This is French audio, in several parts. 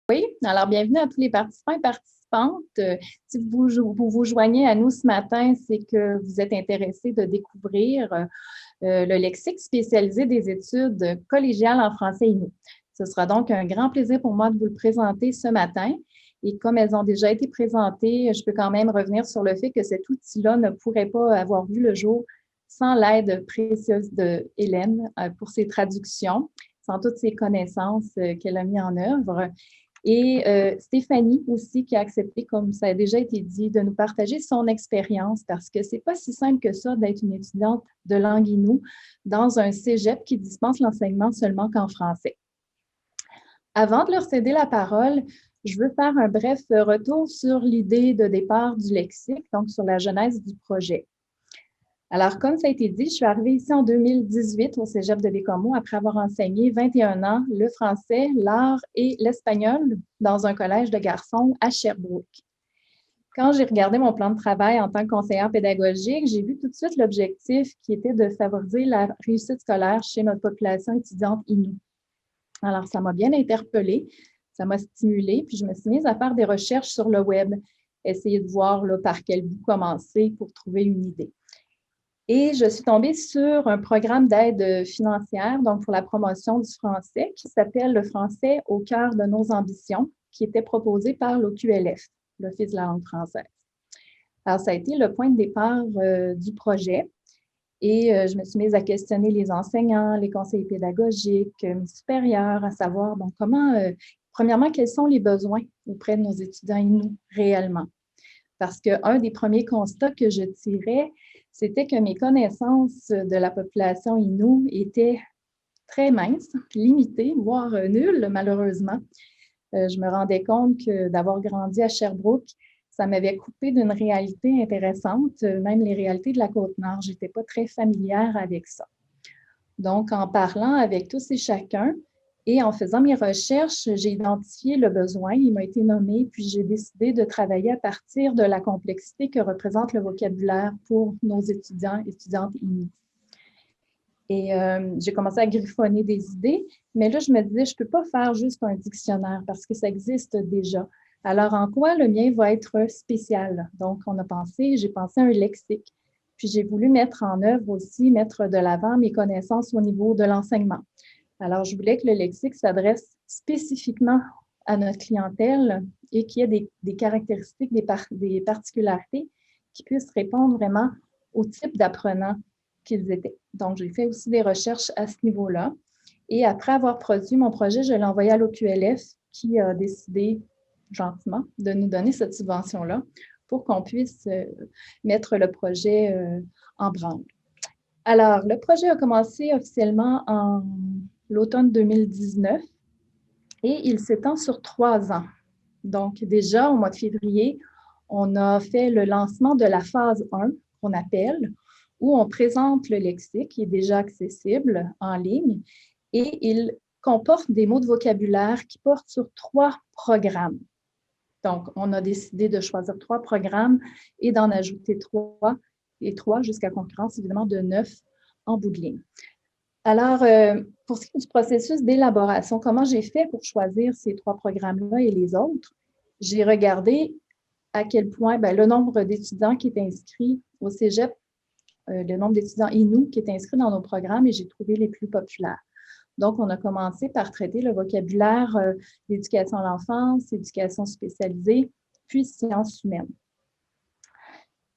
Oui, alors bienvenue à tous les participants et participantes. Si vous joignez à nous ce matin, c'est que vous êtes intéressés de découvrir le lexique spécialisé des études collégiales en français inou. Ce sera donc un grand plaisir pour moi de vous le présenter ce matin. Et comme elles ont déjà été présentées, je peux quand même revenir sur le fait que cet outil-là ne pourrait pas avoir vu le jour sans l'aide précieuse de Hélène pour ses traductions, sans toutes ses connaissances qu'elle a mises en œuvre. Et Stéphanie aussi qui a accepté, comme ça a déjà été dit, de nous partager son expérience parce que c'est pas si simple que ça d'être une étudiante de langue inou dans un cégep qui dispense l'enseignement seulement qu'en français. Avant de leur céder la parole, je veux faire un bref retour sur l'idée de départ du lexique, donc sur la genèse du projet. Alors, comme ça a été dit, je suis arrivée ici en 2018 au Cégep de Bécomo après avoir enseigné 21 ans le français, l'art et l'espagnol dans un collège de garçons à Sherbrooke. Quand j'ai regardé mon plan de travail en tant que conseillère pédagogique, j'ai vu tout de suite l'objectif qui était de favoriser la réussite scolaire chez notre population étudiante inou. Alors, ça m'a bien interpellée, ça m'a stimulée, puis je me suis mise à faire des recherches sur le web, essayer de voir là, par quel bout commencer pour trouver une idée. Et je suis tombée sur un programme d'aide financière, donc pour la promotion du français, qui s'appelle Le français au cœur de nos ambitions, qui était proposé par l'OQLF, l'Office de la langue française. Alors, ça a été le point de départ du projet. Et je me suis mise à questionner les enseignants, les conseillers pédagogiques, mes supérieurs, à savoir donc comment, premièrement, quels sont les besoins auprès de nos étudiants inou réellement. Parce qu'un des premiers constats que je tirais, c'était que mes connaissances de la population inou étaient très minces, limitées, voire nulles, malheureusement. Je me rendais compte que d'avoir grandi à Sherbrooke, ça m'avait coupé d'une réalité intéressante, même les réalités de la Côte-Nord. Je n'étais pas très familière avec ça. Donc, en parlant avec tous et chacun et en faisant mes recherches, j'ai identifié le besoin, il m'a été nommé, puis j'ai décidé de travailler à partir de la complexité que représente le vocabulaire pour nos étudiants et étudiantes inou. Et j'ai commencé à griffonner des idées, mais là, je me disais, je ne peux pas faire juste un dictionnaire parce que ça existe déjà. Alors, en quoi le mien va être spécial? Donc, j'ai pensé à un lexique. Puis, j'ai voulu mettre en œuvre aussi, mettre de l'avant mes connaissances au niveau de l'enseignement. Alors, je voulais que le lexique s'adresse spécifiquement à notre clientèle et qu'il y ait des caractéristiques, des particularités qui puissent répondre vraiment au type d'apprenants qu'ils étaient. Donc, j'ai fait aussi des recherches à ce niveau-là. Et après avoir produit mon projet, je l'ai envoyé à l'OQLF qui a décidé gentiment de nous donner cette subvention-là pour qu'on puisse mettre le projet en branle. Alors, le projet a commencé officiellement en l'automne 2019 et il s'étend sur 3 ans. Donc, déjà, au mois de février, on a fait le lancement de la phase 1, qu'on appelle, où on présente le lexique qui est déjà accessible en ligne et il comporte des mots de vocabulaire qui portent sur 3 programmes. Donc, on a décidé de choisir 3 programmes et d'en ajouter 3 et 3 jusqu'à concurrence, évidemment, de 9 en bout de ligne. Alors, pour ce qui est du processus d'élaboration, comment j'ai fait pour choisir ces 3 programmes-là et les autres? J'ai regardé à quel point le nombre d'étudiants qui est inscrit au cégep, le nombre d'étudiants inou qui est inscrit dans nos programmes et j'ai trouvé les plus populaires. Donc, on a commencé par traiter le vocabulaire d'éducation à l'enfance, éducation spécialisée, puis sciences humaines.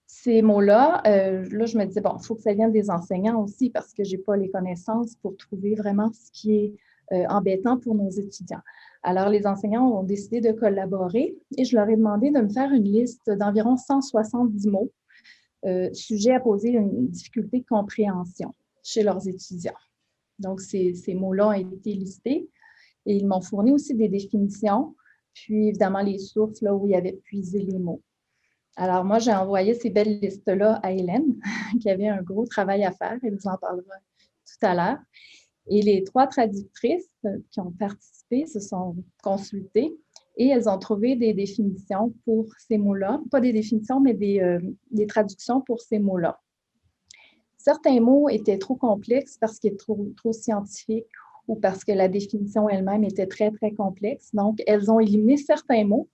Ces mots-là, là, je me disais, bon, il faut que ça vienne des enseignants aussi parce que je n'ai pas les connaissances pour trouver vraiment ce qui est embêtant pour nos étudiants. Alors, les enseignants ont décidé de collaborer et je leur ai demandé de me faire une liste d'environ 170 mots sujets à poser une difficulté de compréhension chez leurs étudiants. Donc, ces mots-là ont été listés et ils m'ont fourni aussi des définitions, puis évidemment les sources là, où ils avaient puisé les mots. Alors, moi, j'ai envoyé ces belles listes-là à Hélène, qui avait un gros travail à faire. Elle nous en parlera tout à l'heure. Et les 3 traductrices qui ont participé se sont consultées et elles ont trouvé des définitions pour ces mots-là. Pas des définitions, mais des traductions pour ces mots-là. Certains mots étaient trop complexes parce qu'ils étaient trop scientifiques ou parce que la définition elle-même était très, très complexe. Donc, elles ont éliminé certains mots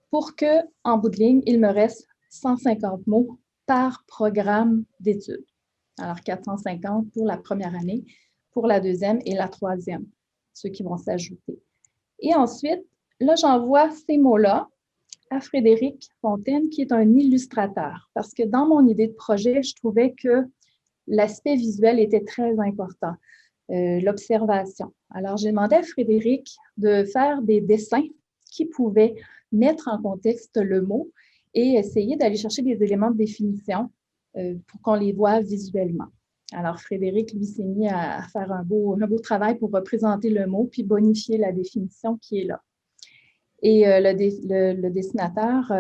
pour que, en bout de ligne, il me reste 150 mots par programme d'études. Alors, 450 pour la première année, pour la deuxième et la troisième, ceux qui vont s'ajouter. Et ensuite, là, j'envoie ces mots-là à Frédéric Fontaine, qui est un illustrateur, parce que dans mon idée de projet, je trouvais que l'aspect visuel était très important, l'observation. Alors, j'ai demandé à Frédéric de faire des dessins qui pouvaient mettre en contexte le mot et essayer d'aller chercher des éléments de définition pour qu'on les voit visuellement. Alors, Frédéric, lui, s'est mis à faire un beau travail pour représenter le mot puis bonifier la définition qui est là. Et le dessinateur,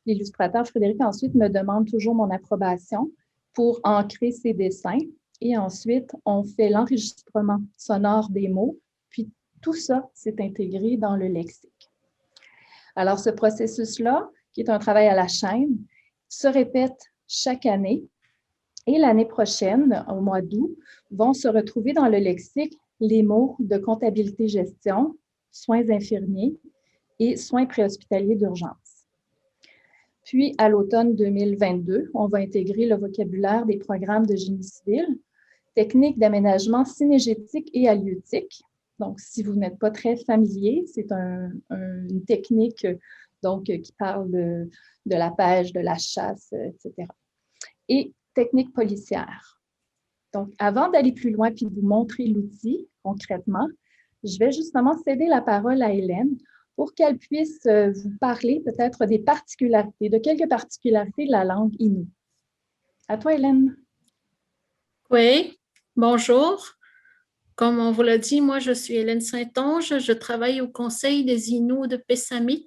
l'illustrateur Frédéric, ensuite, me demande toujours mon approbation pour ancrer ses dessins. Et ensuite, on fait l'enregistrement sonore des mots, puis tout ça s'est intégré dans le lexique. Alors, ce processus-là, qui est un travail à la chaîne, se répète chaque année. Et l'année prochaine, au mois d'août, vont se retrouver dans le lexique les mots de comptabilité-gestion, soins infirmiers et soins préhospitaliers d'urgence. Puis, à l'automne 2022, on va intégrer le vocabulaire des programmes de génie civil, techniques d'aménagement synégétique et halieutique. Donc, si vous n'êtes pas très familier, c'est une technique donc, qui parle de la pêche, de la chasse, etc. Et technique policière. Donc, avant d'aller plus loin et de vous montrer l'outil concrètement, je vais justement céder la parole à Hélène pour qu'elle puisse vous parler peut-être des particularités, de quelques particularités de la langue Innu. À toi, Hélène. Oui, bonjour. Comme on vous l'a dit, moi, je suis Hélène Saint-Onge. Je travaille au Conseil des Inuits de Pessamit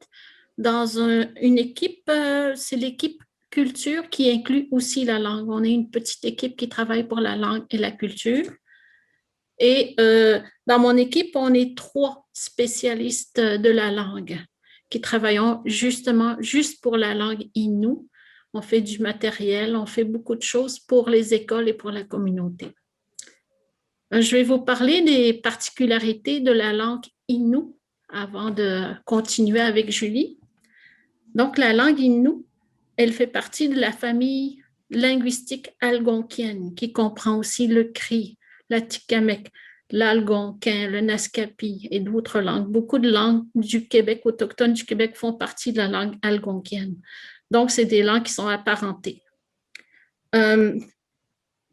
dans une équipe, c'est l'équipe culture qui inclut aussi la langue. On est une petite équipe qui travaille pour la langue et la culture. Et dans mon équipe, on est 3 spécialistes de la langue qui travaillons justement juste pour la langue Innu. On fait du matériel, on fait beaucoup de choses pour les écoles et pour la communauté. Je vais vous parler des particularités de la langue Innu avant de continuer avec Julie. Donc, la langue Innu, elle fait partie de la famille linguistique algonquienne qui comprend aussi le cri, l'atikamekw, l'algonquin, le naskapi et d'autres langues. Beaucoup de langues du Québec, autochtones du Québec, font partie de la langue algonquienne. Donc, c'est des langues qui sont apparentées.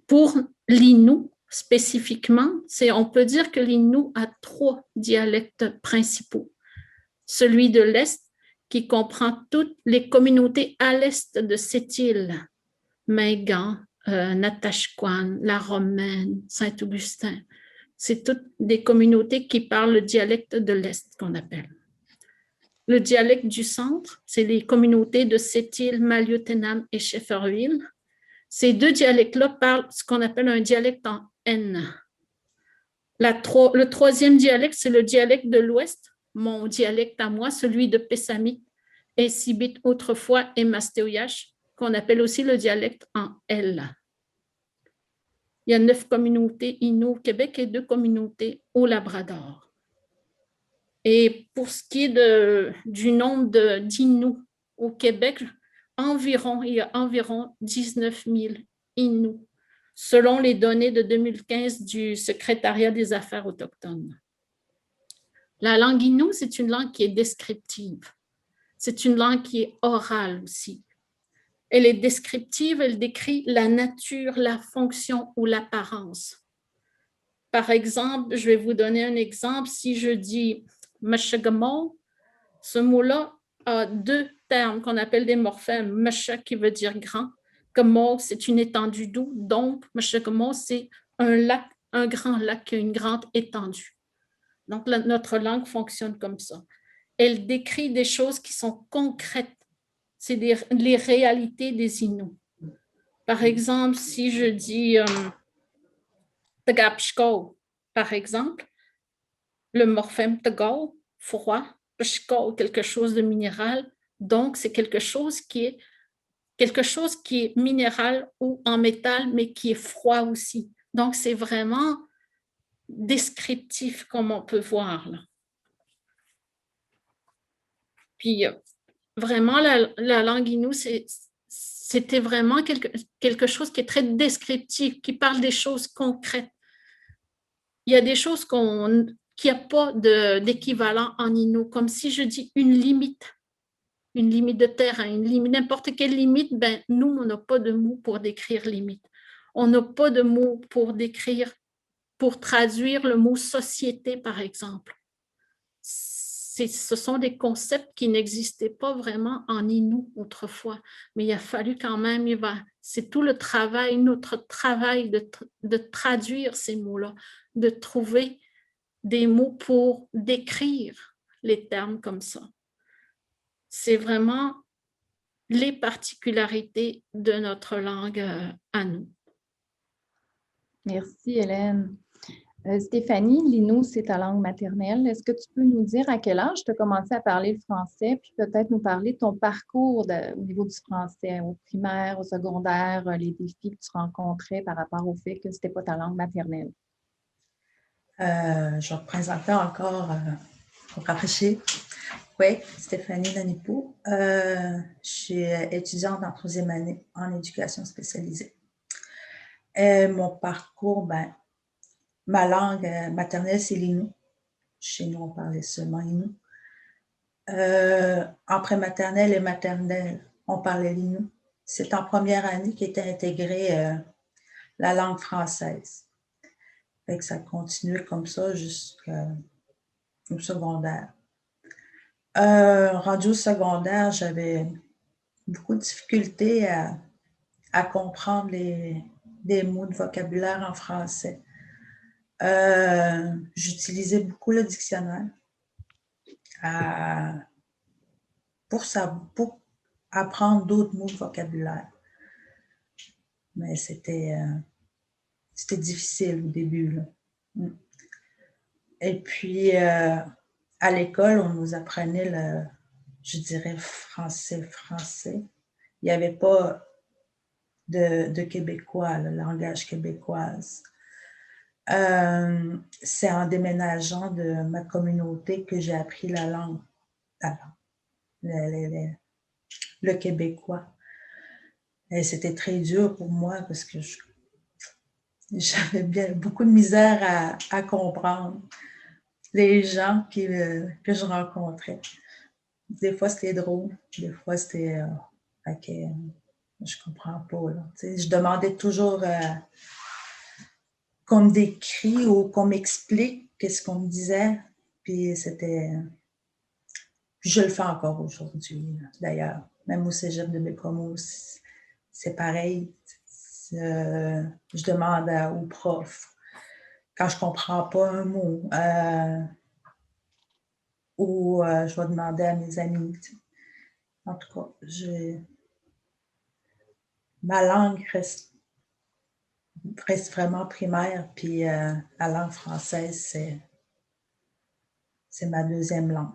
Pour l'Innu, spécifiquement, on peut dire que l'Innu a 3 dialectes principaux. Celui de l'Est, qui comprend toutes les communautés à l'est de cette île, Mingan, Natashquan, La Romaine, Saint-Augustin. C'est toutes des communautés qui parlent le dialecte de l'Est qu'on appelle. Le dialecte du centre, c'est les communautés de Sept-Îles, Maliotenam et Shefferville. Ces 2 dialectes-là parlent ce qu'on appelle un dialecte en N. Le 3e dialecte, c'est le dialecte de l'Ouest, mon dialecte à moi, celui de Pessamit, et Sibit autrefois et Mastéoyache, qu'on appelle aussi le dialecte en L. Il y a 9 communautés Innu au Québec et 2 communautés au Labrador. Et pour ce qui est du nombre d'Innu au Québec, il y a environ 19 000 Innu, selon les données de 2015 du Secrétariat des Affaires autochtones. La langue Innu, c'est une langue qui est descriptive. C'est une langue qui est orale aussi. Elle est descriptive, elle décrit la nature, la fonction ou l'apparence. Par exemple, je vais vous donner un exemple. Si je dis « mashagamo », ce mot-là a 2 termes qu'on appelle des morphèmes. « Masha » qui veut dire « grand ». « Gamo » c'est une étendue d'eau. Donc, « mashagamo » c'est un lac, un grand lac qui a une grande étendue. Donc, notre langue fonctionne comme ça. Elle décrit des choses qui sont concrètes. C'est les réalités des Innu. Par exemple, si je dis Tagapshko, par exemple, le morphème Tago, froid, Pshko, quelque chose de minéral. Donc, c'est quelque chose qui est minéral ou en métal, mais qui est froid aussi. Donc, c'est vraiment descriptif comme on peut voir là. Puis vraiment, la langue Innu, c'était vraiment quelque chose qui est très descriptif, qui parle des choses concrètes. Il y a des choses qu'il n'y a pas d'équivalent en Innu, comme si je dis une limite de terrain, n'importe quelle limite, ben, nous, on n'a pas de mots pour décrire limite. On n'a pas de mots pour décrire, pour traduire le mot société, par exemple. Ce sont des concepts qui n'existaient pas vraiment en Innu autrefois, mais il a fallu quand même, c'est tout le travail, notre travail de traduire ces mots-là, de trouver des mots pour décrire les termes comme ça. C'est vraiment les particularités de notre langue à nous. Merci, Hélène. Stéphanie, l'Innu, c'est ta langue maternelle. Est-ce que tu peux nous dire à quel âge tu as commencé à parler le français, puis peut-être nous parler de ton parcours au niveau du français, au primaire, au secondaire, les défis que tu rencontrais par rapport au fait que ce n'était pas ta langue maternelle? Je représentais encore pour rafraîchir. Oui, Stéphanie Danipou. Je suis étudiante en 3e année en éducation spécialisée. Mon parcours, ben, ma langue maternelle, c'est l'Innu. Chez nous, on parlait seulement Innu. En prématernelle et maternelle, on parlait l'Innu. C'est en première année qu'était intégrée la langue française. Fait que ça continuait comme ça jusqu'au secondaire. Rendu au secondaire, j'avais beaucoup de difficultés à comprendre des mots de vocabulaire en français. J'utilisais beaucoup le dictionnaire pour apprendre d'autres mots de vocabulaire. Mais c'était difficile au début, là. Et puis, à l'école, on nous apprenait je dirais, français. Il n'y avait pas de québécois, le langage québécoise. C'est en déménageant de ma communauté que j'ai appris la langue, le québécois. Et c'était très dur pour moi parce que j'avais beaucoup de misère à comprendre les gens que je rencontrais. Des fois, c'était drôle. Des fois, c'était OK, je comprends pas. Là. Je demandais toujours qu'on me décrit ou qu'on m'explique qu'est-ce qu'on me disait. Puis je le fais encore aujourd'hui, d'ailleurs. Même au cégep de Bécomo, c'est pareil. Je demande aux profs quand je comprends pas un mot. Ou je vais demander à mes amis. En tout cas, ma langue reste vraiment primaire, puis la langue française, c'est ma 2e langue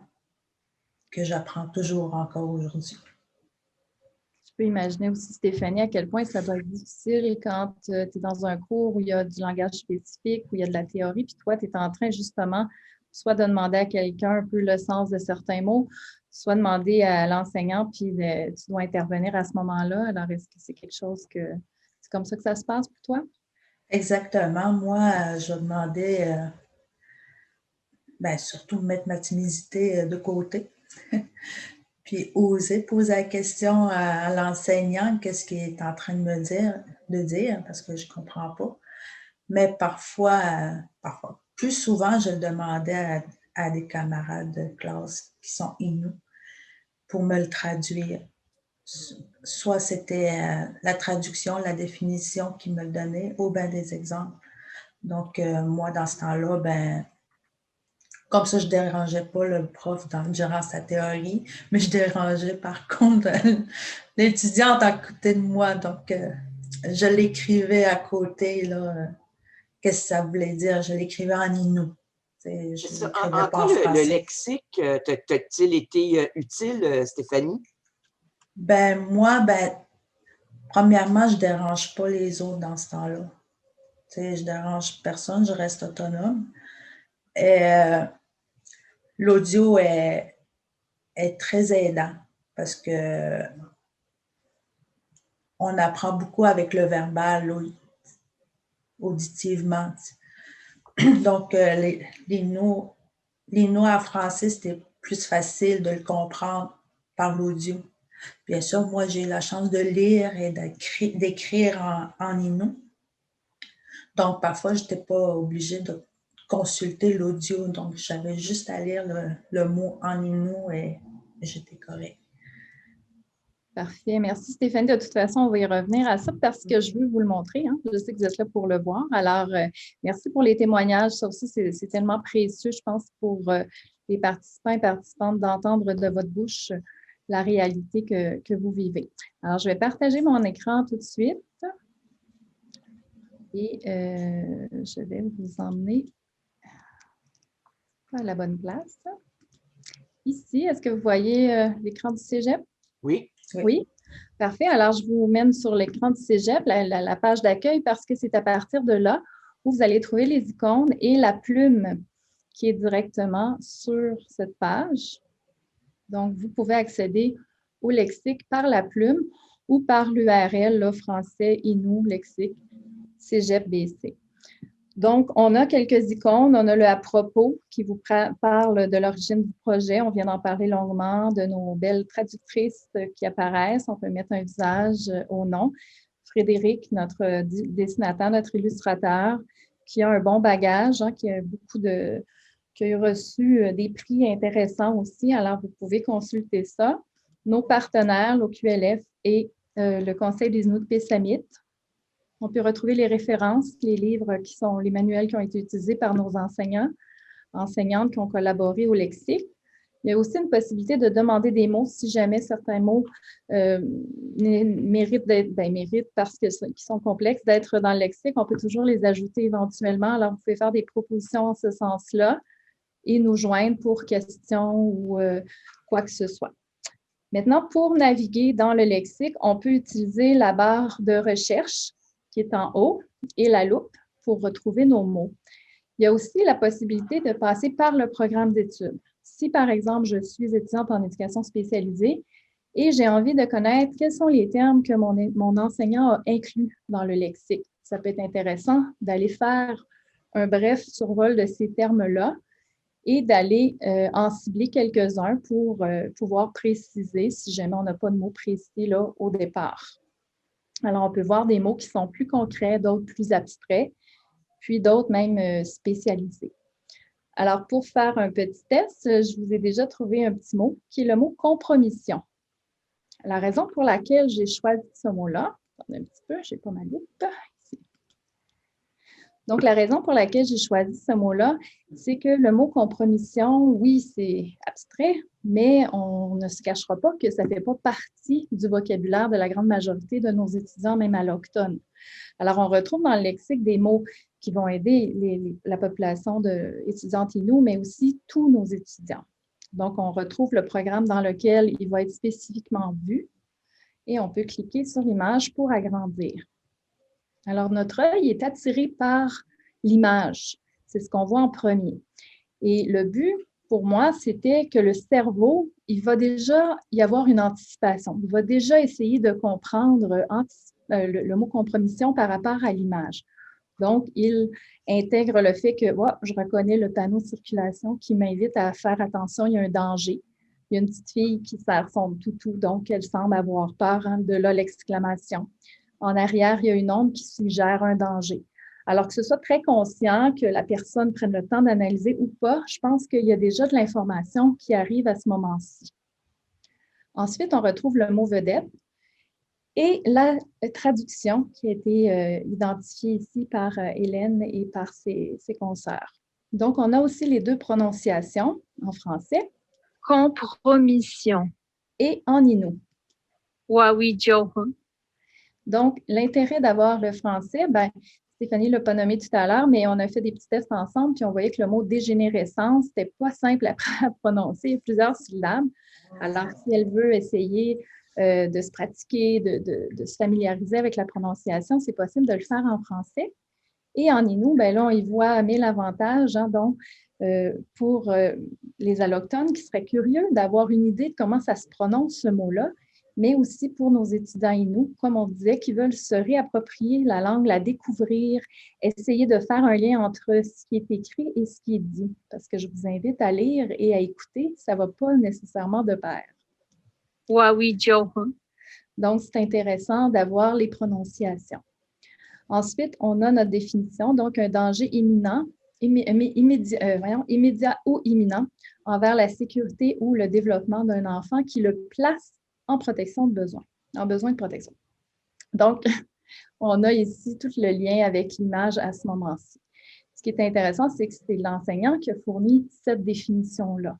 que j'apprends toujours encore aujourd'hui. Je peux imaginer aussi, Stéphanie, à quel point ça doit être difficile quand tu es dans un cours où il y a du langage spécifique, où il y a de la théorie, puis toi, tu es en train justement soit de demander à quelqu'un un peu le sens de certains mots, soit demander à l'enseignant, puis tu dois intervenir à ce moment-là. Alors, est-ce que c'est quelque chose c'est comme ça que ça se passe pour toi? Exactement. Moi, je demandais, surtout mettre ma timidité de côté, puis oser poser la question à l'enseignant, qu'est-ce qu'il est en train de me dire, parce que je ne comprends pas. Mais parfois, plus souvent, je le demandais à des camarades de classe qui sont Innu pour me le traduire. Soit c'était la traduction, la définition qu'ils me le donnaient, ou bien des exemples. Donc, moi, dans ce temps-là, comme ça, je ne dérangeais pas le prof durant sa théorie, mais je dérangeais par contre l'étudiante à côté de moi. Donc, je l'écrivais à côté, là. Qu'est-ce que ça voulait dire? Je l'écrivais en Innu. En quoi le lexique t'a-t-il été utile, Stéphanie? Moi, premièrement, je ne dérange pas les autres dans ce temps-là. Je ne dérange personne, je reste autonome. Et l'audio est très aidant parce que on apprend beaucoup avec le verbal auditivement. Donc, les mots en français, c'était plus facile de le comprendre par l'audio. Bien sûr, moi, j'ai eu la chance de lire et d'écrire en Innu. Donc, parfois, je n'étais pas obligée de consulter l'audio. Donc, j'avais juste à lire le mot en Innu et j'étais correcte. Parfait. Merci Stéphanie. De toute façon, on va y revenir à ça parce que je veux vous le montrer. Hein. Je sais que vous êtes là pour le voir. Alors, merci pour les témoignages. Ça aussi, c'est tellement précieux, je pense, pour les participants et participantes d'entendre de votre bouche la réalité que vous vivez. Alors, je vais partager mon écran tout de suite. Et je vais vous emmener à la bonne place. Ici, est-ce que vous voyez l'écran du Cégep? Oui. Oui. Parfait. Alors, je vous mène sur l'écran du Cégep, la page d'accueil, parce que c'est à partir de là où vous allez trouver les icônes et la plume qui est directement sur cette page. Donc, vous pouvez accéder au lexique par la plume ou par l'URL français Innu lexique Cégep BC. Donc, on a quelques icônes. On a le « à propos » qui vous parle de l'origine du projet. On vient d'en parler longuement, de nos belles traductrices qui apparaissent. On peut mettre un visage au nom. Frédéric, notre dessinateur, notre illustrateur, qui a un bon bagage, hein, qui a reçu des prix intéressants aussi. Alors, vous pouvez consulter ça. Nos partenaires, l'OQLF et le Conseil des Inuits Pessamit. On peut retrouver les références, les livres qui sont les manuels qui ont été utilisés par nos enseignants, enseignantes qui ont collaboré au lexique. Il y a aussi une possibilité de demander des mots si jamais certains mots méritent parce qu'ils sont complexes d'être dans le lexique. On peut toujours les ajouter éventuellement. Alors, vous pouvez faire des propositions en ce sens-là et nous joindre pour questions ou quoi que ce soit. Maintenant, pour naviguer dans le lexique, on peut utiliser la barre de recherche qui est en haut et la loupe pour retrouver nos mots. Il y a aussi la possibilité de passer par le programme d'études. Si, par exemple, je suis étudiante en éducation spécialisée et j'ai envie de connaître quels sont les termes que mon enseignant a inclus dans le lexique, ça peut être intéressant d'aller faire un bref survol de ces termes-là et d'aller en cibler quelques-uns pour pouvoir préciser si jamais on n'a pas de mots précis là, au départ. Alors, on peut voir des mots qui sont plus concrets, d'autres plus abstraits, puis d'autres même spécialisés. Alors, pour faire un petit test, je vous ai déjà trouvé un petit mot qui est le mot « compromission ». La raison pour laquelle j'ai choisi ce mot-là, attendez un petit peu, je n'ai pas ma loupe ici. Donc, la raison pour laquelle j'ai choisi ce mot-là, c'est que le mot « compromission », oui, c'est abstrait, mais on ne se cachera pas que ça ne fait pas partie du vocabulaire de la grande majorité de nos étudiants, même allochtones. Alors, on retrouve dans le lexique des mots qui vont aider la population d'étudiantes Innu, mais aussi tous nos étudiants. Donc, on retrouve le programme dans lequel il va être spécifiquement vu et on peut cliquer sur l'image pour agrandir. Alors, notre œil est attiré par l'image. C'est ce qu'on voit en premier. Et le but, pour moi, c'était que le cerveau, il va déjà y avoir une anticipation. Il va déjà essayer de comprendre le mot compromission par rapport à l'image. Donc, il intègre le fait que je reconnais le panneau de circulation qui m'invite à faire attention, il y a un danger. Il y a une petite fille qui sert son toutou, donc elle semble avoir peur, hein, de là l'exclamation. En arrière, il y a une ombre qui suggère un danger. Alors que ce soit très conscient, que la personne prenne le temps d'analyser ou pas, je pense qu'il y a déjà de l'information qui arrive à ce moment-ci. Ensuite, on retrouve le mot vedette et la traduction qui a été identifiée ici par Hélène et par ses consoeurs. Donc, on a aussi les deux prononciations en français. Compromission. Et en Innu. Wawijohun. Donc, l'intérêt d'avoir le français, Stéphanie ne l'a pas nommé tout à l'heure, mais on a fait des petits tests ensemble, puis on voyait que le mot dégénérescence, c'était pas simple à prononcer, il y a plusieurs syllabes. Alors, si elle veut essayer de se pratiquer, de se familiariser avec la prononciation, c'est possible de le faire en français. Et en Innu, ben là, on y voit 1000 avantages, hein, donc pour les allochtones qui seraient curieux d'avoir une idée de comment ça se prononce ce mot-là, mais aussi pour nos étudiants Innu, comme on disait, qui veulent se réapproprier la langue, la découvrir, essayer de faire un lien entre ce qui est écrit et ce qui est dit. Parce que je vous invite à lire et à écouter, ça ne va pas nécessairement de pair. Wawijohun. Donc, c'est intéressant d'avoir les prononciations. Ensuite, on a notre définition, donc un danger imminent, immédiat ou imminent envers la sécurité ou le développement d'un enfant qui le place en protection de besoin, en besoin de protection. Donc, on a ici tout le lien avec l'image à ce moment-ci. Ce qui est intéressant, c'est que c'est l'enseignant qui a fourni cette définition-là.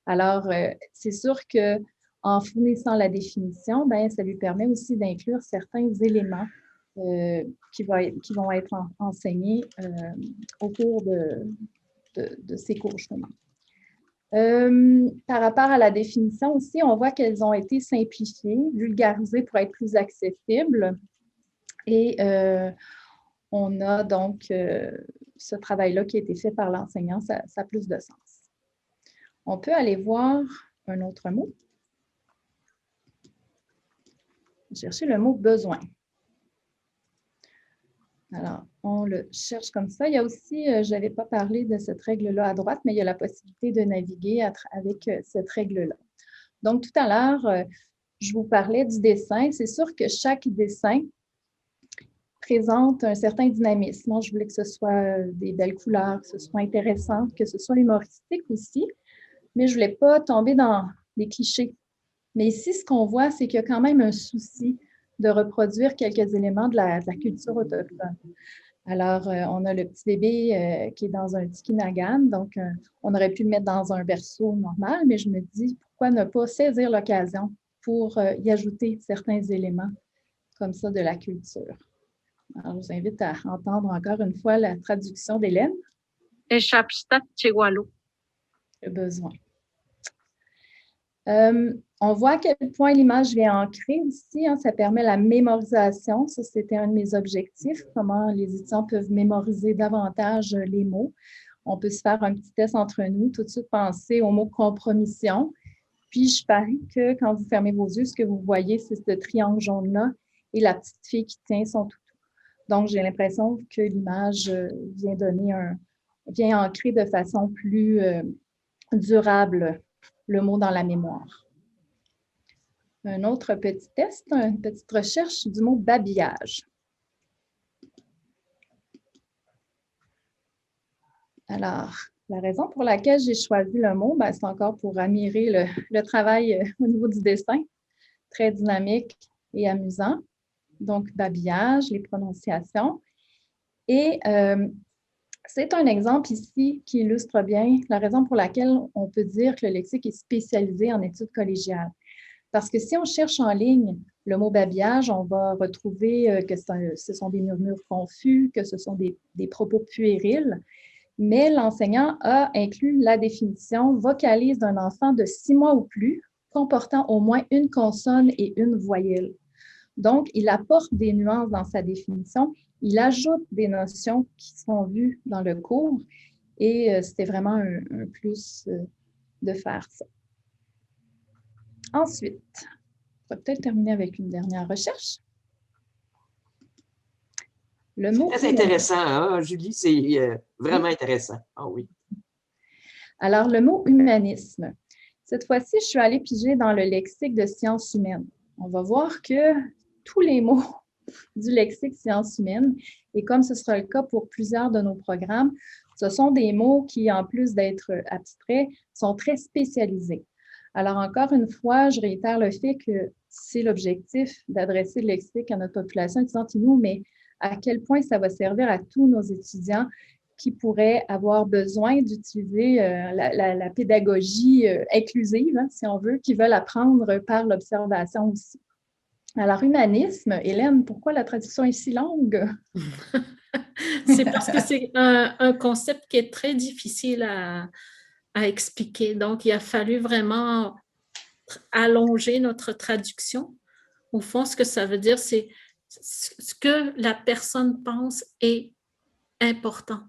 Alors, c'est sûr qu'en fournissant la définition, ben, ça lui permet aussi d'inclure certains éléments qui vont être enseignés au cours de ces cours, justement. Par rapport à la définition aussi, on voit qu'elles ont été simplifiées, vulgarisées pour être plus accessibles. Et on a donc ce travail-là qui a été fait par l'enseignant, ça a plus de sens. On peut aller voir un autre mot. Chercher le mot « besoin ». Alors, on le cherche comme ça. Il y a aussi, je n'avais pas parlé de cette règle-là à droite, mais il y a la possibilité de naviguer avec cette règle-là. Donc, tout à l'heure, je vous parlais du dessin. C'est sûr que chaque dessin présente un certain dynamisme. Moi, je voulais que ce soit des belles couleurs, que ce soit intéressant, que ce soit humoristique aussi, mais je ne voulais pas tomber dans des clichés. Mais ici, ce qu'on voit, c'est qu'il y a quand même un souci de reproduire quelques éléments de la culture autochtone. Alors, on a le petit bébé qui est dans un tikinagan, donc on aurait pu le mettre dans un berceau normal, mais je me dis, pourquoi ne pas saisir l'occasion pour y ajouter certains éléments comme ça de la culture. Alors, je vous invite à entendre encore une fois la traduction d'Hélène. Eshapstat Chewalo. Le besoin. On voit à quel point l'image vient ancrer aussi, hein, ça permet la mémorisation. Ça, c'était un de mes objectifs, comment les étudiants peuvent mémoriser davantage les mots. On peut se faire un petit test entre nous, tout de suite penser au mot compromission. Puis, je parie que quand vous fermez vos yeux, ce que vous voyez, c'est ce triangle jaune-là et la petite fille qui tient son toutou. Donc, j'ai l'impression que l'image vient ancrer de façon plus durable le mot dans la mémoire. Un autre petit test, une petite recherche du mot babillage. Alors, la raison pour laquelle j'ai choisi le mot, c'est encore pour admirer le travail au niveau du dessin, très dynamique et amusant. Donc, babillage, les prononciations. Et c'est un exemple ici qui illustre bien la raison pour laquelle on peut dire que le lexique est spécialisé en études collégiales. Parce que si on cherche en ligne le mot babillage, on va retrouver que ce sont des murmures confus, que ce sont des propos puérils, mais l'enseignant a inclus la définition « vocalise d'un enfant de 6 mois ou plus, comportant au moins une consonne et une voyelle ». Donc, il apporte des nuances dans sa définition, il ajoute des notions qui sont vues dans le cours et c'était vraiment un plus de faire ça. Ensuite, on va peut-être terminer avec une dernière recherche. Le mot très intéressant, hein, Julie, c'est vraiment intéressant. Ah oui. Alors, le mot humanisme. Cette fois-ci, je suis allée piger dans le lexique de sciences humaines. On va voir que tous les mots du lexique sciences humaines, et comme ce sera le cas pour plusieurs de nos programmes, ce sont des mots qui, en plus d'être abstraits, sont très spécialisés. Alors, encore une fois, je réitère le fait que c'est l'objectif d'adresser le lexique à notre population étudiante Innu, mais à quel point ça va servir à tous nos étudiants qui pourraient avoir besoin d'utiliser la pédagogie inclusive, hein, si on veut, qui veulent apprendre par l'observation aussi. Alors, humanisme, Hélène, pourquoi la traduction est si longue? C'est parce que c'est un concept qui est très difficile à expliquer. Donc, il a fallu vraiment allonger notre traduction. Au fond, ce que ça veut dire, c'est ce que la personne pense et important.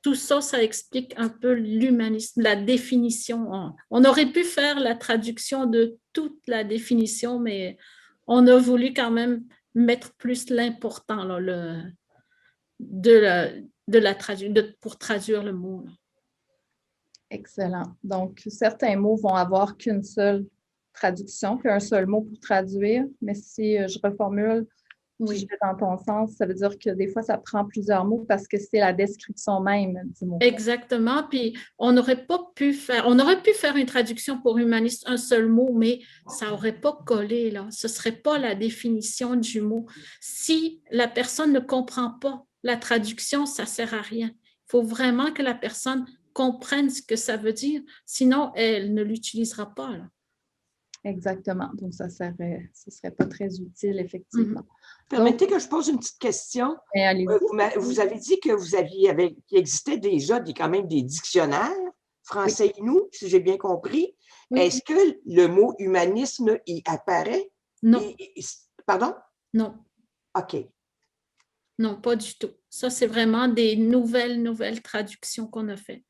Tout ça, ça explique un peu l'humanisme, la définition. On aurait pu faire la traduction de toute la définition, mais on a voulu quand même mettre plus l'important là, pour traduire le mot. Là. Excellent. Donc, certains mots vont avoir qu'une seule traduction, qu'un seul mot pour traduire, mais si je reformule, si je vais dans ton sens, ça veut dire que des fois, ça prend plusieurs mots parce que c'est la description même du mot. Exactement. Puis, on aurait pu faire une traduction pour humaniste, un seul mot, mais ça n'aurait pas collé, là. Ce ne serait pas la définition du mot. Si la personne ne comprend pas la traduction, ça ne sert à rien. Il faut vraiment que la personne comprenne ce que ça veut dire, sinon, elle ne l'utilisera pas, là. Exactement. Donc, ce serait pas très utile, effectivement. Permettez que je pose une petite question. Vous avez dit que qu'il existait déjà quand même des dictionnaires français Innu, si j'ai bien compris. Oui. Est-ce que le mot humanisme y apparaît? Non. Pardon? Non. OK. Non, pas du tout. Ça, c'est vraiment des nouvelles traductions qu'on a faites.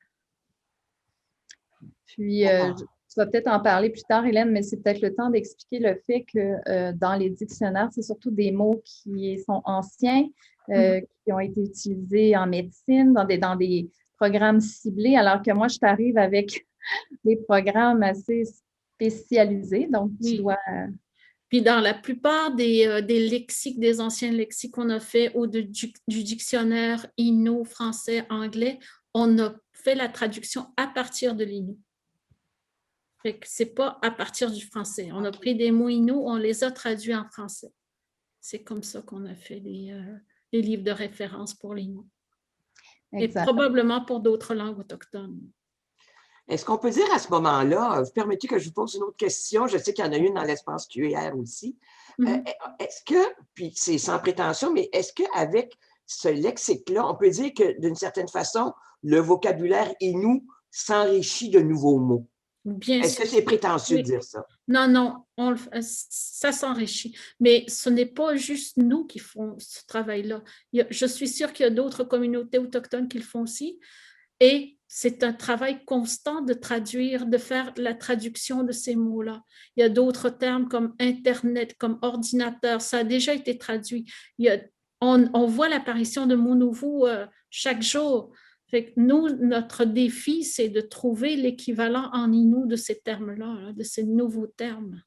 Puis, tu vas peut-être en parler plus tard, Hélène, mais c'est peut-être le temps d'expliquer le fait que dans les dictionnaires, c'est surtout des mots qui sont anciens, qui ont été utilisés en médecine, dans des programmes ciblés, alors que moi, je t'arrive avec des programmes assez spécialisés. Donc, tu dois... Puis, dans la plupart des lexiques, des anciens lexiques qu'on a fait ou du dictionnaire Innu, français, anglais, on a fait la traduction à partir de l'Innu. Fait que c'est pas à partir du français. On a pris des mots Innu, on les a traduits en français. C'est comme ça qu'on a fait les livres de référence pour l'Innu. Et probablement pour d'autres langues autochtones. Est-ce qu'on peut dire à ce moment-là, vous permettez que je vous pose une autre question, je sais qu'il y en a une dans l'espace QR aussi. Est-ce que, puis c'est sans prétention, mais est-ce qu'avec ce lexique-là, on peut dire que d'une certaine façon, le vocabulaire Innu s'enrichit de nouveaux mots? Est-ce que c'est prétentieux de dire ça? Non, ça s'enrichit. Mais ce n'est pas juste nous qui font ce travail-là. Je suis sûre qu'il y a d'autres communautés autochtones qui le font aussi. Et c'est un travail constant de traduire, de faire la traduction de ces mots-là. Il y a d'autres termes comme Internet, comme ordinateur. Ça a déjà été traduit. On voit l'apparition de mots nouveaux chaque jour. Fait que nous, notre défi, c'est de trouver l'équivalent en Innu de ces termes-là, de ces nouveaux termes.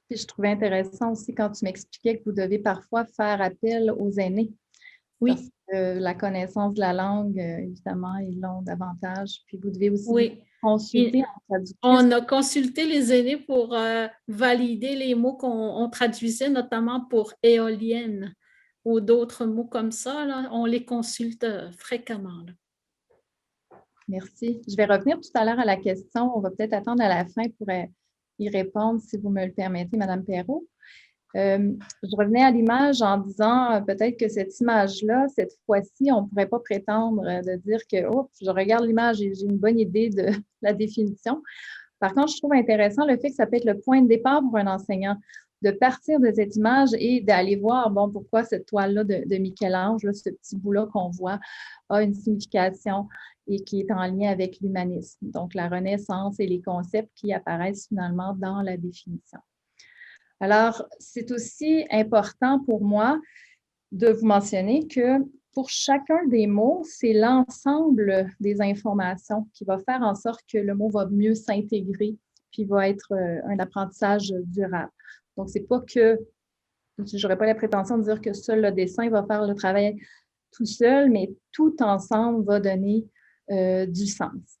Puis je trouvais intéressant aussi quand tu m'expliquais que vous devez parfois faire appel aux aînés. Oui. Parce que la connaissance de la langue, évidemment, ils l'ont davantage. Puis vous devez aussi consulter en traductrice. On a consulté les aînés pour valider les mots qu'on traduisait, notamment pour éolienne ou d'autres mots comme ça, là, on les consulte fréquemment. Là. Merci. Je vais revenir tout à l'heure à la question. On va peut-être attendre à la fin pour y répondre, si vous me le permettez, Mme Perrault. Je revenais à l'image en disant peut-être que cette image-là, cette fois-ci, on ne pourrait pas prétendre de dire que je regarde l'image et j'ai une bonne idée de la définition. Par contre, je trouve intéressant le fait que ça peut être le point de départ pour un enseignant, de partir de cette image et d'aller voir, pourquoi cette toile-là de Michel-Ange, là, ce petit bout-là qu'on voit, a une signification et qui est en lien avec l'humanisme. Donc, la Renaissance et les concepts qui apparaissent finalement dans la définition. Alors, c'est aussi important pour moi de vous mentionner que pour chacun des mots, c'est l'ensemble des informations qui va faire en sorte que le mot va mieux s'intégrer puis va être un apprentissage durable. Donc, c'est pas que, je n'aurais pas la prétention de dire que seul le dessin va faire le travail tout seul, mais tout ensemble va donner du sens.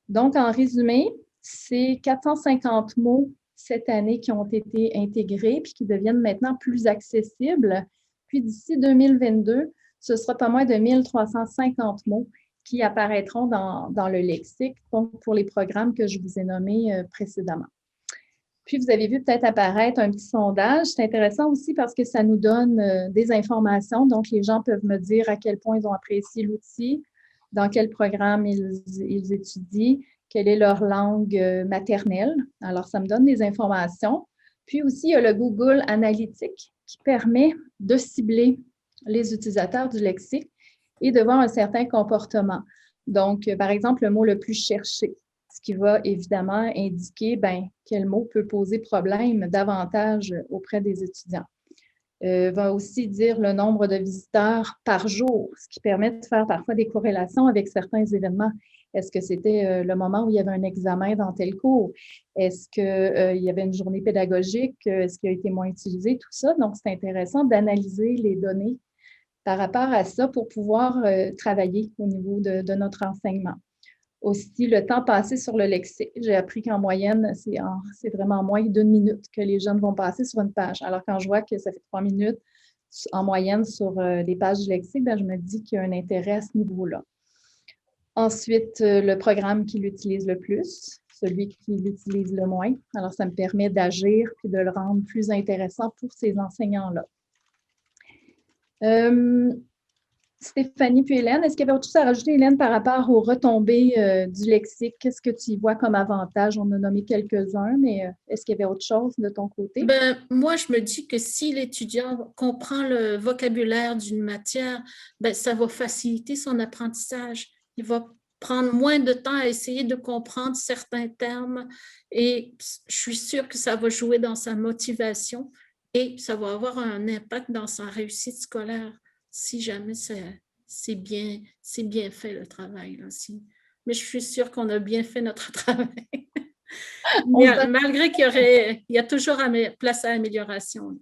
Donc, en résumé, c'est 450 mots cette année qui ont été intégrés puis qui deviennent maintenant plus accessibles. Puis d'ici 2022, ce sera pas moins de 1350 mots qui apparaîtront dans le lexique pour les programmes que je vous ai nommés précédemment. Puis, vous avez vu peut-être apparaître un petit sondage. C'est intéressant aussi parce que ça nous donne des informations. Donc, les gens peuvent me dire à quel point ils ont apprécié l'outil, dans quel programme ils étudient, quelle est leur langue maternelle. Alors, ça me donne des informations. Puis aussi, il y a le Google Analytics qui permet de cibler les utilisateurs du lexique et de voir un certain comportement. Donc, par exemple, le mot le plus cherché, ce qui va évidemment indiquer quel mot peut poser problème davantage auprès des étudiants. Va aussi dire le nombre de visiteurs par jour, ce qui permet de faire parfois des corrélations avec certains événements. Est-ce que c'était le moment où il y avait un examen dans tel cours? Est-ce qu'il y avait une journée pédagogique? Est-ce qu'il a été moins utilisé? Tout ça. Donc, c'est intéressant d'analyser les données par rapport à ça pour pouvoir travailler au niveau de notre enseignement. Aussi, le temps passé sur le lexique. J'ai appris qu'en moyenne, c'est vraiment moins d'1 minute que les jeunes vont passer sur une page. Alors, quand je vois que ça fait 3 minutes en moyenne sur les pages du lexique, je me dis qu'il y a un intérêt à ce niveau-là. Ensuite, le programme qui l'utilise le plus, celui qui l'utilise le moins. Alors, ça me permet d'agir puis de le rendre plus intéressant pour ces enseignants-là. Stéphanie puis Hélène, est-ce qu'il y avait autre chose à rajouter, Hélène, par rapport aux retombées du lexique? Qu'est-ce que tu y vois comme avantage? On a nommé quelques-uns, mais est-ce qu'il y avait autre chose de ton côté? Moi, je me dis que si l'étudiant comprend le vocabulaire d'une matière, ça va faciliter son apprentissage. Il va prendre moins de temps à essayer de comprendre certains termes et je suis sûre que ça va jouer dans sa motivation et ça va avoir un impact dans sa réussite scolaire si jamais c'est bien fait le travail. Là, mais je suis sûre qu'on a bien fait notre travail. Malgré qu'il y a toujours place à amélioration.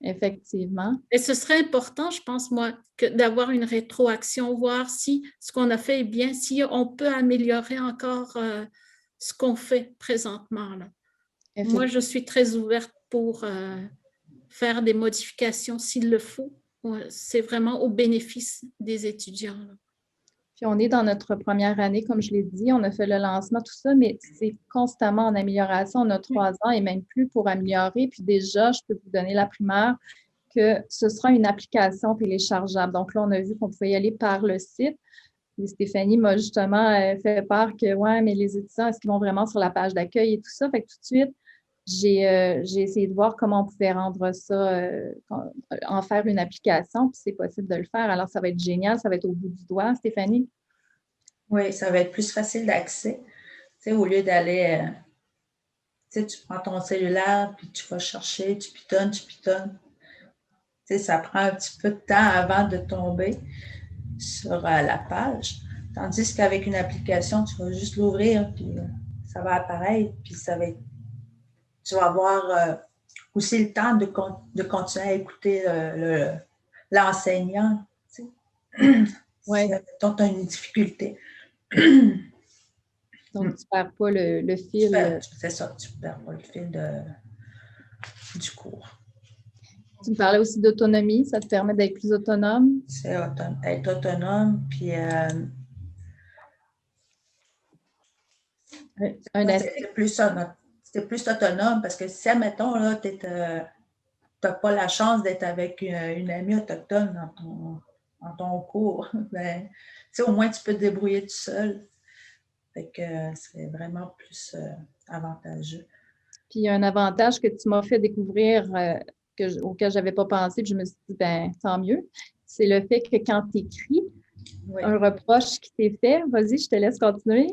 Effectivement. Et ce serait important, je pense, moi, d'avoir une rétroaction, voir si ce qu'on a fait est bien, si on peut améliorer encore ce qu'on fait présentement. Là. Moi, je suis très ouverte pour faire des modifications s'il le faut. C'est vraiment au bénéfice des étudiants. Là. Puis on est dans notre première année, comme je l'ai dit, on a fait le lancement, tout ça, mais c'est constamment en amélioration. On a 3 ans et même plus pour améliorer. Puis déjà, je peux vous donner la primeur que ce sera une application téléchargeable. Donc là, on a vu qu'on pouvait y aller par le site. Et Stéphanie m'a justement fait part que, ouais, mais les étudiants, est-ce qu'ils vont vraiment sur la page d'accueil et tout ça? Fait que tout de suite, j'ai essayé de voir comment on pouvait rendre ça, en faire une application, puis c'est possible de le faire. Alors, ça va être génial, ça va être au bout du doigt, Stéphanie? Oui, ça va être plus facile d'accès. Tu sais, au lieu d'aller, tu prends ton cellulaire, puis tu vas chercher, tu pitonnes. Tu sais, ça prend un petit peu de temps avant de tomber sur la page. Tandis qu'avec une application, tu vas juste l'ouvrir, puis ça va apparaître, puis tu vas avoir aussi le temps de continuer à écouter l'enseignant. Tu sais. Ouais. Si tu as une difficulté. Donc, tu ne perds pas le fil. C'est ça, tu ne perds pas le fil du cours. Tu me parlais aussi d'autonomie, ça te permet d'être plus autonome? C'est être autonome, puis c'était plus autonome parce que si, admettons, là, tu n'as pas la chance d'être avec une amie autochtone dans ton cours, au moins tu peux te débrouiller tout seul. Fait que c'est vraiment plus avantageux. Puis il y a un avantage que tu m'as fait découvrir auquel je n'avais pas pensé, puis je me suis dit, tant mieux. C'est le fait que quand tu écris, un reproche qui t'est fait, vas-y, je te laisse continuer.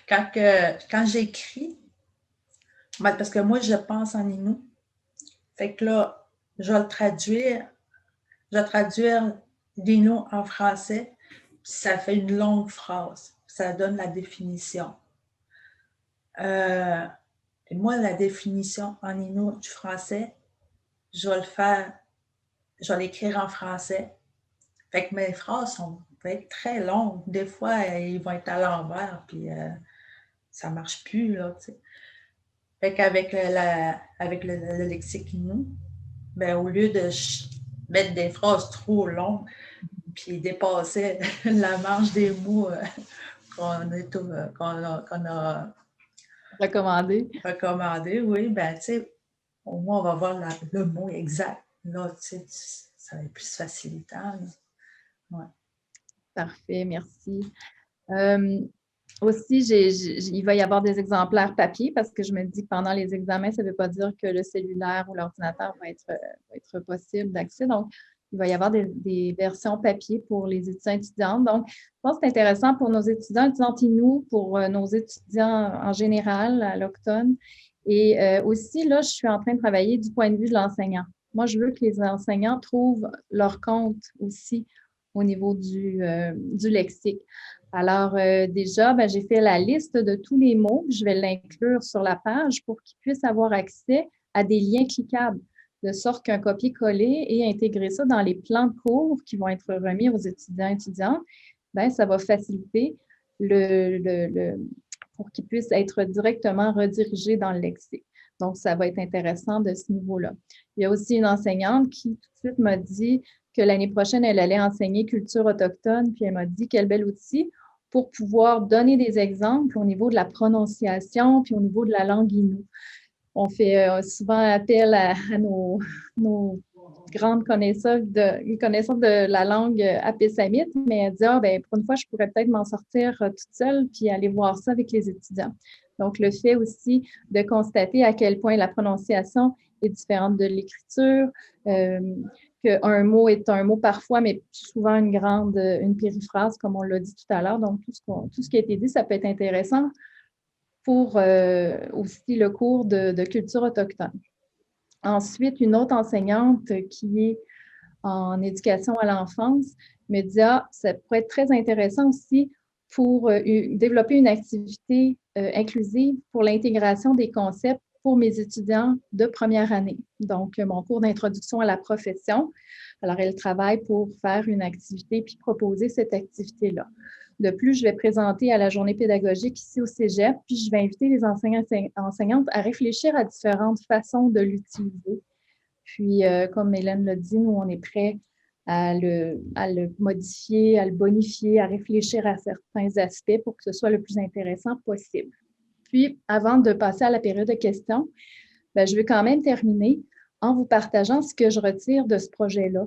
Quand j'écris, parce que moi, je pense en Innu, fait que là, je vais traduire l'Innu en français, puis ça fait une longue phrase. Ça donne la définition. Et moi, la définition en Innu du français, je vais l'écrire en français. Fait que mes phrases vont être très longues. Des fois, ils vont être à l'envers, puis ça ne marche plus, là, tu sais. Fait qu'avec le lexique Innu, au lieu de mettre des phrases trop longues, puis dépasser la marge des mots qu'on a recommandé, oui, tu sais, au moins, on va voir le mot exact. Là, tu sais, ça va être plus facilitant. Ouais. Parfait, merci. Aussi, il va y avoir des exemplaires papier parce que je me dis que pendant les examens, ça ne veut pas dire que le cellulaire ou l'ordinateur va être possible d'accès. Donc, il va y avoir des versions papier pour les étudiants et étudiantes. Donc, je pense que c'est intéressant pour nos étudiants et étudiantes Inuits, pour nos étudiants en général à l'Automne. Et aussi, là, je suis en train de travailler du point de vue de l'enseignant. Moi, je veux que les enseignants trouvent leur compte aussi au niveau du lexique. Alors, déjà, ben, j'ai fait la liste de tous les mots. Je vais l'inclure sur la page pour qu'ils puissent avoir accès à des liens cliquables, de sorte qu'un copier-coller et intégrer ça dans les plans de cours qui vont être remis aux étudiants et étudiantes, ben, ça va faciliter pour qu'ils puissent être directement redirigés dans le lexique. Donc, ça va être intéressant de ce niveau-là. Il y a aussi une enseignante qui tout de suite m'a dit que l'année prochaine, elle allait enseigner culture autochtone, puis elle m'a dit quel bel outil pour pouvoir donner des exemples au niveau de la prononciation, puis au niveau de la langue Innu. On fait souvent appel à nos grandes connaissances de la langue apésamite, mais elle dit, ben, pour une fois, je pourrais peut-être m'en sortir toute seule puis aller voir ça avec les étudiants. Donc, le fait aussi de constater à quel point la prononciation est différente de l'écriture, qu'un mot est un mot parfois, mais souvent une périphrase, comme on l'a dit tout à l'heure. Donc, tout ce qui a été dit, ça peut être intéressant pour aussi le cours de culture autochtone. Ensuite, une autre enseignante qui est en éducation à l'enfance me dit, ça pourrait être très intéressant aussi pour développer une activité inclusive pour l'intégration des concepts pour mes étudiants de première année. Donc, mon cours d'introduction à la profession. Alors, elle travaille pour faire une activité puis proposer cette activité-là. De plus, je vais présenter à la journée pédagogique ici au Cégep, puis je vais inviter les enseignants et enseignantes à réfléchir à différentes façons de l'utiliser. Puis, comme Hélène l'a dit, nous, on est prêts à le modifier, à le bonifier, à réfléchir à certains aspects pour que ce soit le plus intéressant possible. Puis, avant de passer à la période de questions, ben, je vais quand même terminer en vous partageant ce que je retire de ce projet-là.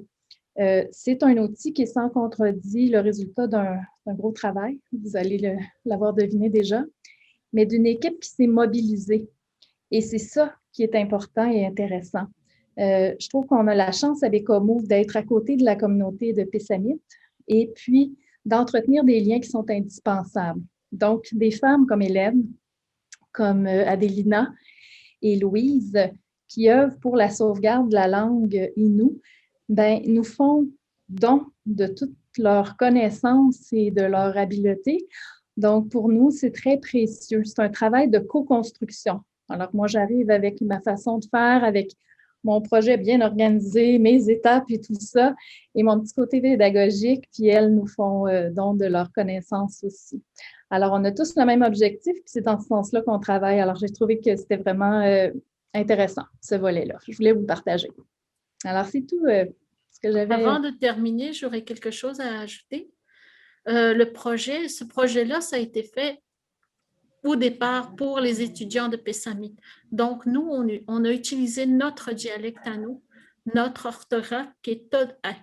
C'est un outil qui est sans contredit le résultat d'un gros travail, vous allez l'avoir deviné déjà, mais d'une équipe qui s'est mobilisée. Et c'est ça qui est important et intéressant. Je trouve qu'on a la chance à Bécomo d'être à côté de la communauté de Pessamit et puis d'entretenir des liens qui sont indispensables. Donc, des femmes comme Hélène, comme Adélina et Louise, qui œuvrent pour la sauvegarde de la langue Innu, ben, nous font don de toutes leurs connaissances et de leur habileté. Donc, pour nous, c'est très précieux. C'est un travail de co-construction. Alors, moi, j'arrive avec ma façon de faire, avec mon projet bien organisé, mes étapes et tout ça, et mon petit côté pédagogique, puis elles nous font don de leurs connaissances aussi. Alors, on a tous le même objectif, puis c'est dans ce sens-là qu'on travaille. Alors, j'ai trouvé que c'était vraiment intéressant, ce volet-là. Je voulais vous partager. Alors, c'est tout ce que j'avais. Avant de terminer, j'aurais quelque chose à ajouter. Ce projet-là, ça a été fait au départ pour les étudiants de Pessamit. Donc, nous, on a utilisé notre dialecte à nous, notre orthographe qui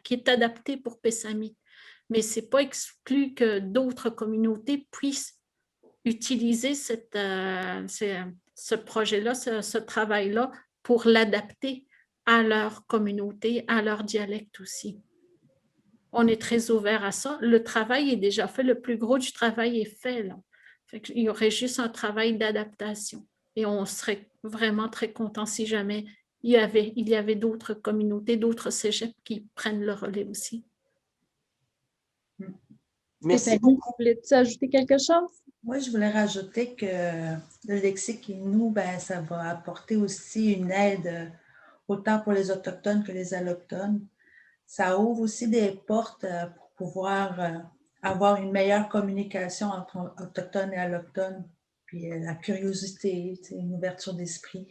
est adapté pour Pessamit. Mais ce n'est pas exclu que d'autres communautés puissent utiliser ce projet-là, ce travail-là pour l'adapter à leur communauté, à leur dialecte aussi. On est très ouvert à ça. Le travail est déjà fait, le plus gros du travail est fait, là. Il y aurait juste un travail d'adaptation. Et on serait vraiment très content si jamais il y avait d'autres communautés, d'autres cégeps qui prennent le relais aussi. Merci beaucoup. Voulais-tu ajouter quelque chose? Oui, je voulais rajouter que le lexique Innu, ben, ça va apporter aussi une aide autant pour les Autochtones que les Allochtones. Ça ouvre aussi des portes pour pouvoir avoir une meilleure communication entre Autochtones et Allochtones, puis la curiosité, une ouverture d'esprit,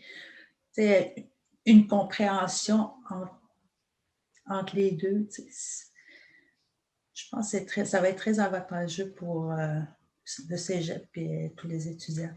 une compréhension entre les deux. Je pense que ça va être très avantageux pour le cégep et tous les étudiants.